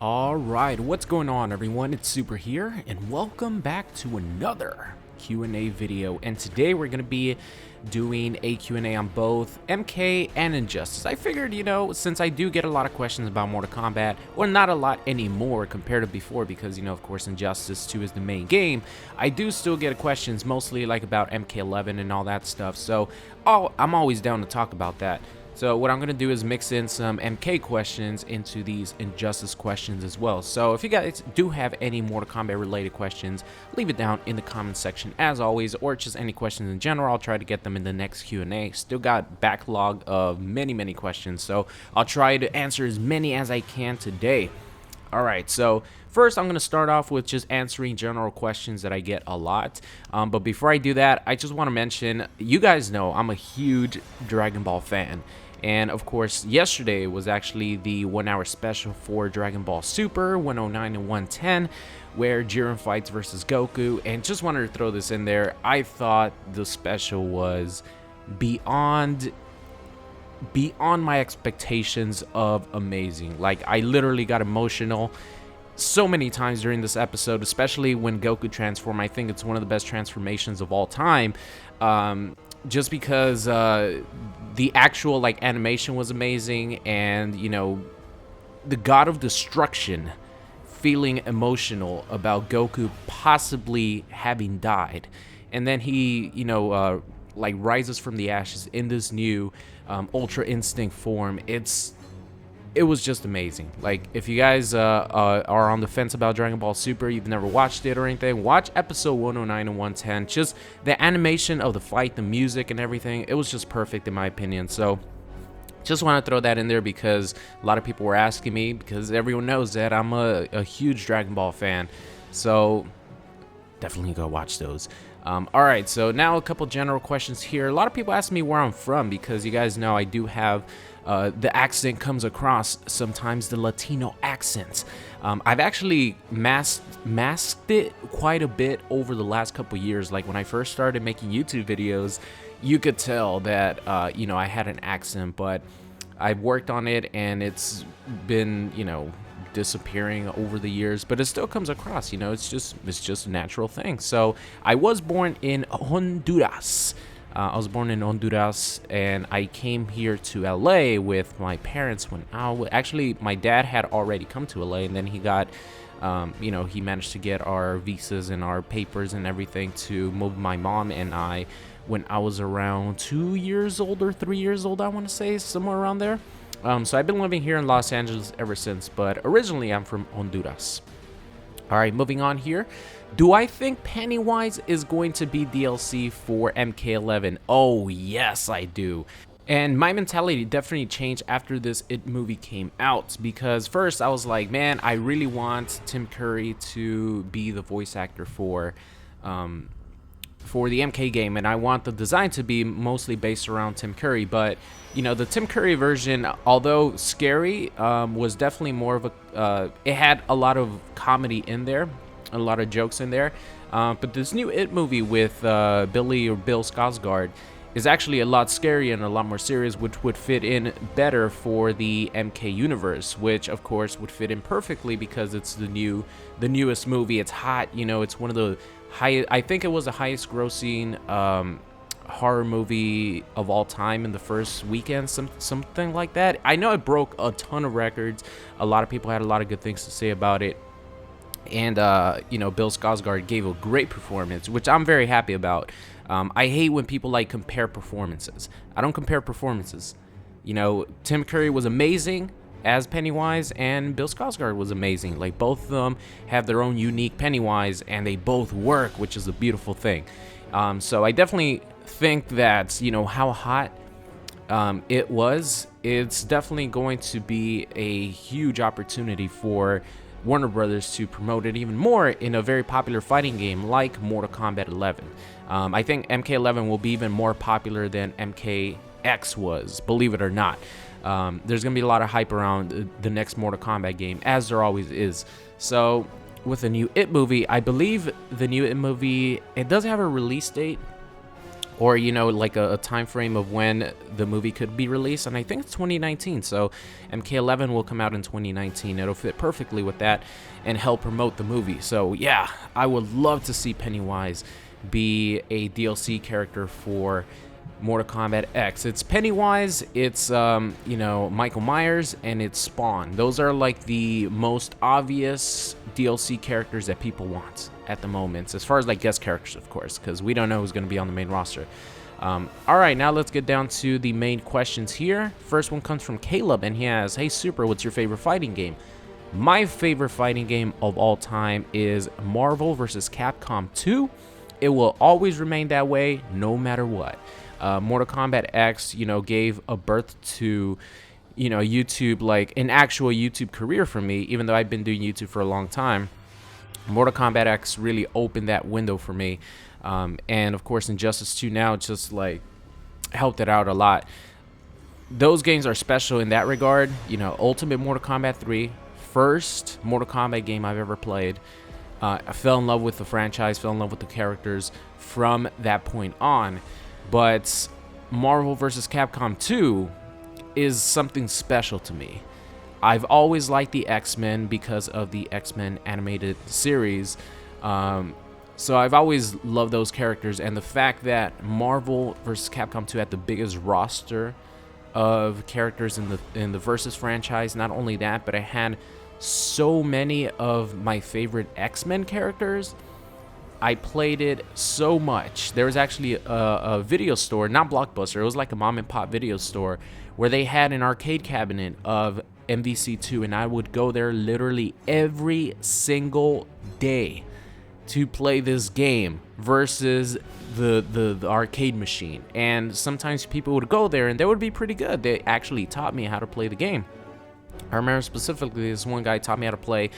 Alright, what's going on everyone? It's Super here, and welcome back to another Q&A video. And today we're going to be doing a Q&A on both MK and Injustice. I figured, since I do get a lot of questions about Mortal Kombat, well, not a lot anymore compared to before because, of course, Injustice 2 is the main game, I do still get questions mostly like about MK11 and all that stuff. So I'm always down to talk about that. So what I'm going to do is mix in some MK questions into these Injustice questions as well. So if you guys do have any Mortal Kombat related questions, leave it down in the comment section as always, or just any questions in general. I'll try to get them in the next Q&A. Still got backlog of many questions, so I'll try to answer as many as I can today. Alright, so first I'm going to start off with just answering general questions that I get a lot. But before I do that, I just want to mention, you guys know I'm a huge Dragon Ball fan. And of course, yesterday was actually the 1 hour special for Dragon Ball Super 109 and 110, where Jiren fights versus Goku. And just wanted to throw this in there. I thought the special was beyond my expectations of amazing. Like, I literally got emotional so many times during this episode, especially when Goku transformed. I think it's one of the best transformations of all time. Just because the actual animation was amazing, and the God of Destruction feeling emotional about Goku possibly having died, and then he rises from the ashes in this new Ultra Instinct form. It was just amazing. Like, if you guys are on the fence about Dragon Ball Super, you've never watched it or anything, watch episode 109 and 110. Just the animation of the fight, the music and everything, it was just perfect in my opinion. So just want to throw that in there because a lot of people were asking me, because everyone knows that I'm a huge Dragon Ball fan. So definitely go watch those. Alright, so now a couple general questions here. A lot of people ask me where I'm from, because you guys know I do have the accent comes across sometimes, the Latino accent. I've actually masked it quite a bit over the last couple years. Like, when I first started making YouTube videos, you could tell that I had an accent, but I've worked on it and it's been disappearing over the years, but it still comes across. It's just a natural thing. So I was born in Honduras. And I came here to LA with my parents when actually my dad had already come to LA, and then he got he managed to get our visas and our papers and everything to move my mom and I when I was around 2 years old or 3 years old, I want to say, somewhere around there. So I've been living here in Los Angeles ever since, but originally I'm from Honduras. All right, moving on here. Do I think Pennywise is going to be DLC for MK11? Oh, yes, I do. And my mentality definitely changed after this It movie came out, because first I was like, man, I really want Tim Curry to be the voice actor for the MK game, and I want the design to be mostly based around Tim Curry. But the Tim Curry version, although scary, was definitely more of a it had a lot of comedy in there, a lot of jokes in there. But this new It movie with Bill Skarsgård is actually a lot scarier and a lot more serious, which would fit in better for the MK universe, which of course would fit in perfectly because it's the newest movie. It's hot. It's one of the I think it was the highest grossing horror movie of all time in the first weekend, something like that. I know it broke a ton of records. A lot of people had a lot of good things to say about it. And Bill Skarsgård gave a great performance, which I'm very happy about. I hate when people compare performances. I don't compare performances. Tim Curry was amazing as Pennywise, and Bill Skarsgård was amazing. Like, both of them have their own unique Pennywise, and they both work, which is a beautiful thing. So I definitely think that how hot it was, it's definitely going to be a huge opportunity for Warner Brothers to promote it even more in a very popular fighting game like Mortal Kombat 11. I think MK11 will be even more popular than MKX was, believe it or not. There's going to be a lot of hype around the next Mortal Kombat game, as there always is. So with the new It movie, I believe the new It movie, it does have a release date. or you know, like a time frame of when the movie could be released, and I think it's 2019. So MK11 will come out in 2019. It'll fit perfectly with that and help promote the movie. So yeah, I would love to see Pennywise be a DLC character for Mortal Kombat X. It's Pennywise, it's you know, Michael Myers, and it's Spawn. Those are like the most obvious DLC characters that people want at the moment, as far as like guest characters, of course, because we don't know who's going to be on the main roster. All right, now let's get down to the main questions here. First one comes from Caleb, and he has, hey Super, what's your favorite fighting game? My favorite fighting game of all time is Marvel vs. Capcom 2. It will always remain that way, no matter what. Mortal Kombat X, you know, gave a birth to, you know, YouTube, like an actual YouTube career for me, even though I've been doing YouTube for a long time. Mortal Kombat X really opened that window for me. And of course, Injustice 2 now just like helped it out a lot. Those games are special in that regard. You know, Ultimate Mortal Kombat 3, first Mortal Kombat game I've ever played. I fell in love with the franchise, fell in love with the characters from that point on. But Marvel vs. Capcom 2 is something special to me. I've always liked the X-Men because of the X-Men animated series. So I've always loved those characters, and the fact that Marvel vs. Capcom 2 had the biggest roster of characters in the Versus franchise. Not only that, but I had so many of my favorite X-Men characters. I played it so much. There was actually a video store, not Blockbuster, it was like a mom and pop video store, where they had an arcade cabinet of MVC2, and I would go there literally every single day to play this game versus the arcade machine. And sometimes people would go there and they would be pretty good. They actually taught me how to play the game. I remember specifically this one guy taught me how to play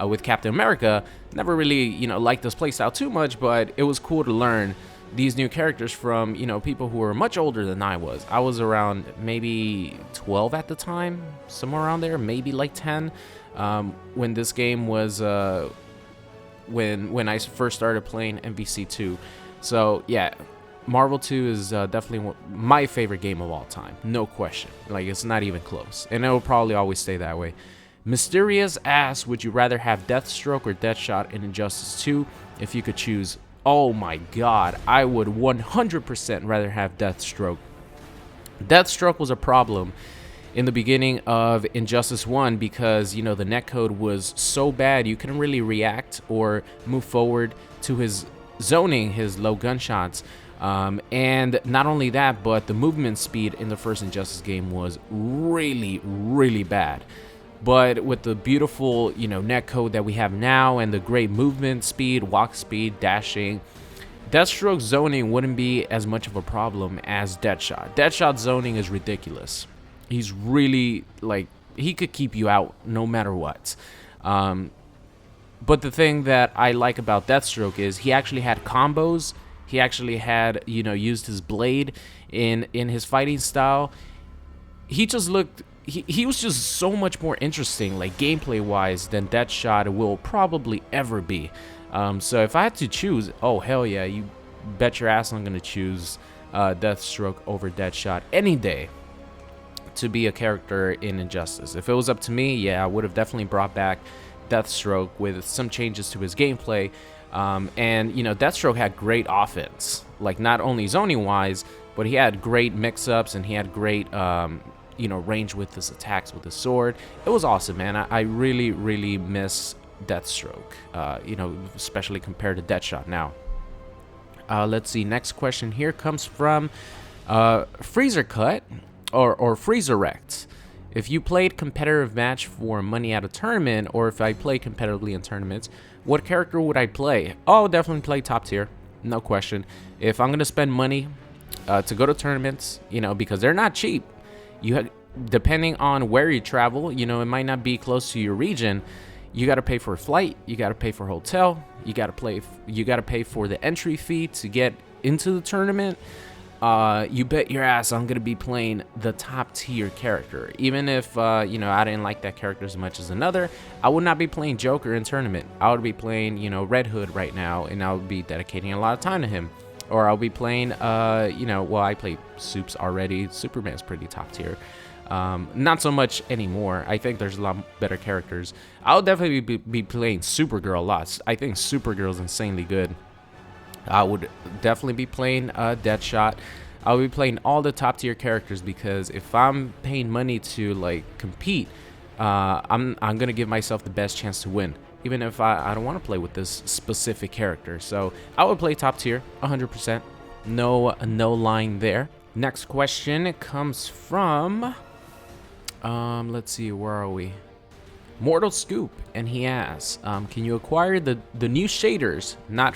with Captain America. Never really, you know, liked this playstyle too much, but it was cool to learn these new characters from, you know, people who were much older than I was. I was around maybe 12 at the time, somewhere around there, maybe like 10, when this game was, when I first started playing MVC2. So yeah, Marvel 2 is definitely my favorite game of all time, no question. Like, it's not even close, and it will probably always stay that way. Mysterious asks, would you rather have Deathstroke or Deadshot in Injustice 2 if you could choose? Oh my god, I would 100% rather have Deathstroke. Deathstroke was a problem in the beginning of Injustice 1 because, you know, the netcode was so bad you couldn't really react or move forward to his zoning, his low gunshots. And not only that, but the movement speed in the first Injustice game was really, really bad. But with the beautiful, you know, netcode that we have now and the great movement speed, walk speed, dashing, Deathstroke zoning wouldn't be as much of a problem as Deadshot. Deadshot zoning is ridiculous. He's really, like, he could keep you out no matter what. But the thing that I like about Deathstroke is he actually had combos. He actually had, you know, used his blade in his fighting style. He just looked, he was just so much more interesting, like gameplay wise, than Deadshot will probably ever be. So if I had to choose, oh hell yeah, you bet your ass I'm gonna choose Deathstroke over Deadshot any day to be a character in Injustice. If it was up to me, yeah, I would have definitely brought back Deathstroke with some changes to his gameplay. And you know, Deathstroke had great offense, like not only zoning wise, but he had great mix-ups and he had great you know, range with his attacks with his sword. It was awesome, man. I really, really miss Deathstroke, you know, especially compared to Deadshot now. Let's see, next question here comes from Freezer Cut or Freezer Wrecked. If you played competitive match for money at a tournament, or if I play competitively in tournaments, what character would I play? Oh, definitely play top tier, no question. If I'm gonna spend money to go to tournaments, you know, because they're not cheap. You have, depending on where you travel, you know, it might not be close to your region. You got to pay for a flight, you got to pay for a hotel, you got to pay for the entry fee to get into the tournament. You bet your ass I'm gonna be playing the top tier character. Even if you know, I didn't like that character as much as another, I would not be playing Joker in tournament. I would be playing, you know, Red Hood right now, and I would be dedicating a lot of time to him. Or I'll be playing, you know, well, I play Supes already. Superman's pretty top tier. Not so much anymore. I think there's a lot better characters. I'll definitely be playing Supergirl a lot. I think Supergirl's insanely good. I would definitely be playing Deadshot. I'll be playing all the top tier characters, because if I'm paying money to like compete, I'm gonna give myself the best chance to win, even if I don't want to play with this specific character. So I would play top tier 100%. No line there. Next question comes from let's see, where are we? Mortal Scoop, and he asks, can you acquire the new shaders, not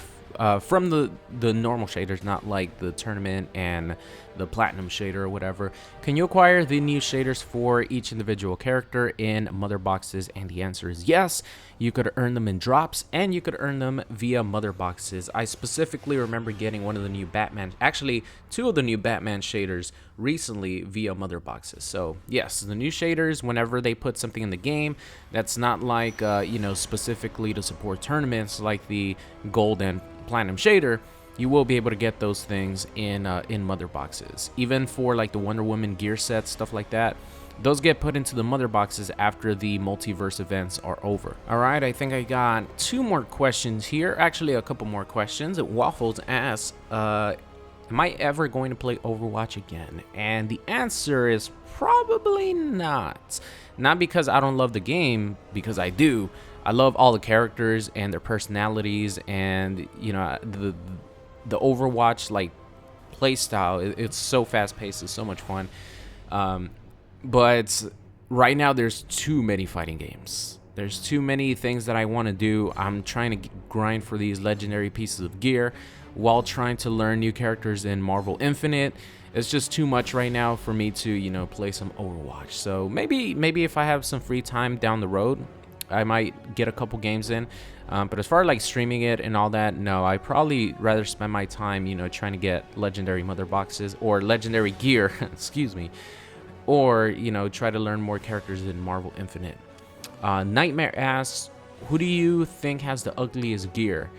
from the normal shaders, not like the tournament and the platinum shader or whatever? Can you acquire the new shaders for each individual character in mother boxes? And the answer is yes. You could earn them in drops, and you could earn them via mother boxes. I specifically remember getting one of the new Batman, actually 2 of the new Batman shaders recently via mother boxes. So yes, the new shaders, whenever they put something in the game that's not like you know, specifically to support tournaments like the gold and platinum shader, you will be able to get those things in mother boxes. Even for like the Wonder Woman gear sets, stuff like that, those get put into the mother boxes after the multiverse events are over. All right, I think I got 2 more questions here. Actually, a couple more questions. Waffles asks, am I ever going to play Overwatch again? And the answer is probably not. Not because I don't love the game, because I do. I love all the characters and their personalities, and you know, the Overwatch like play style. It's so fast paced. It's so much fun. But right now there's too many fighting games. There's too many things that I want to do. I'm trying to grind for these legendary pieces of gear while trying to learn new characters in Marvel Infinite. It's just too much right now for me to, you know, play some Overwatch. So maybe if I have some free time down the road, I might get a couple games in. But as far as like streaming it and all that, no, I probably rather spend my time, you know, trying to get legendary mother boxes or legendary gear, excuse me, or, you know, try to learn more characters in Marvel Infinite. Nightmare asks, who do you think has the ugliest gear?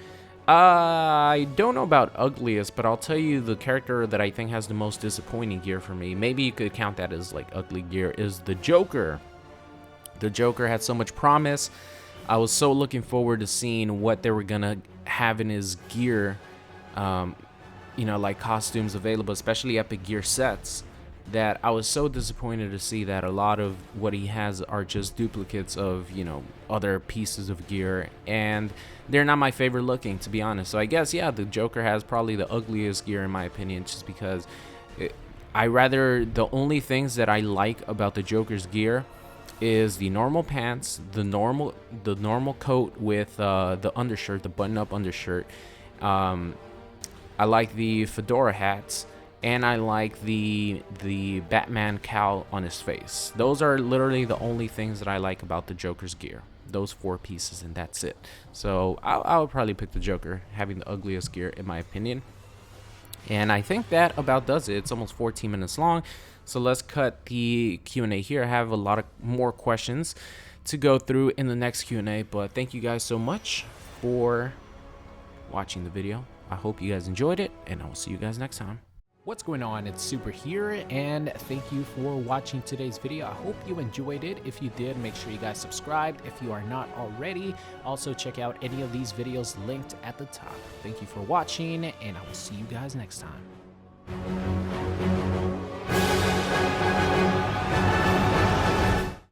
I don't know about ugliest, but I'll tell you the character that I think has the most disappointing gear for me. Maybe you could count that as like ugly gear, is the Joker. The Joker had so much promise. I was so looking forward to seeing what they were gonna have in his gear, you know, like costumes available, especially epic gear sets, that I was so disappointed to see that a lot of what he has are just duplicates of, you know, other pieces of gear, and they're not my favorite looking, to be honest. So I guess, yeah, the Joker has probably the ugliest gear in my opinion, just because the only things that I like about the Joker's gear is the normal pants, the normal coat with the undershirt, the button-up undershirt. I like the fedora hats, and I like the Batman cowl on his face. Those are literally the only things that I like about the Joker's gear. Those 4 pieces, and that's it. So I would probably pick the Joker, having the ugliest gear in my opinion. And I think that about does it. It's almost 14 minutes long. So let's cut the Q&A here. I have a lot of more questions to go through in the next Q&A, but thank you guys so much for watching the video. I hope you guys enjoyed it, and I will see you guys next time. What's going on? It's Super here, and thank you for watching today's video. I hope you enjoyed it. If you did, make sure you guys subscribed if you are not already. Also, check out any of these videos linked at the top. Thank you for watching, and I will see you guys next time.